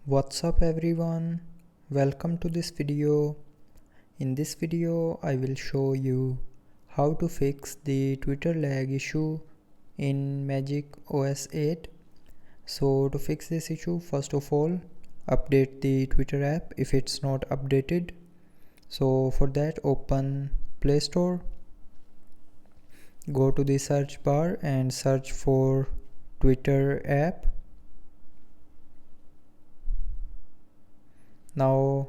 What's up everyone, welcome to this video. In this video I will show you how to fix the Twitter lag issue in MagicOS 8. So to fix this issue, first of all update the Twitter app if it's not updated. So for that, open Play Store, go to the search bar and search for Twitter app. Now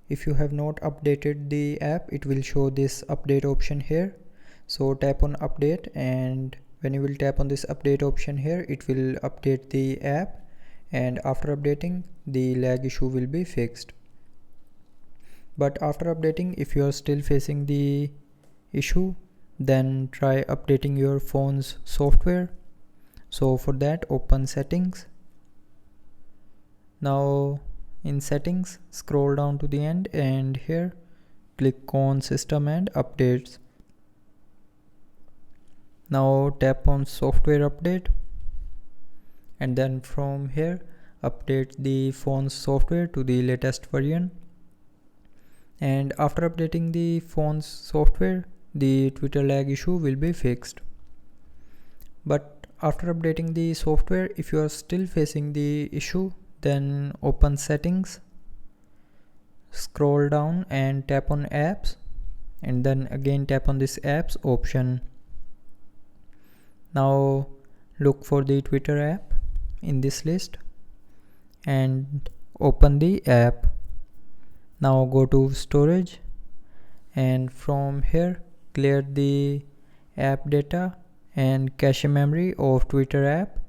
if you have not updated the app, it will show this update option here. So tap on update, and when you will tap on this update option here, it will update the app, and after updating the lag issue will be fixed. But after updating, if you are still facing the issue, then try updating your phone's software. So for that, open settings. Now in settings, scroll down to the end and here click on system and updates. Now tap on software update, and then from here update the phone's software to the latest version. And after updating the phone's software, the Twitter lag issue will be fixed. But after updating the software, if you are still facing the issue, then open settings, scroll down and tap on apps, and then again tap on this apps option. Now look for the Twitter app in this list and open the app. Now go to storage, and from here clear the app data and cache memory of Twitter app.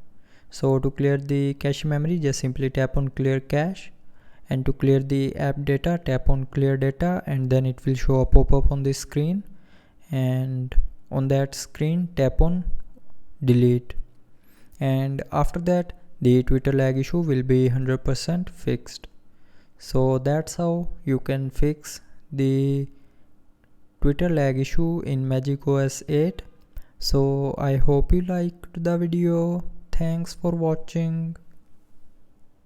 So to clear the cache memory, just simply tap on clear cache, and to clear the app data, tap on clear data, and then it will show a pop-up on the screen, and on that screen tap on delete, and after that the Twitter lag issue will be 100% fixed. So that's how you can fix the Twitter lag issue in MagicOS 8. So I hope you liked the video. Thanks for watching.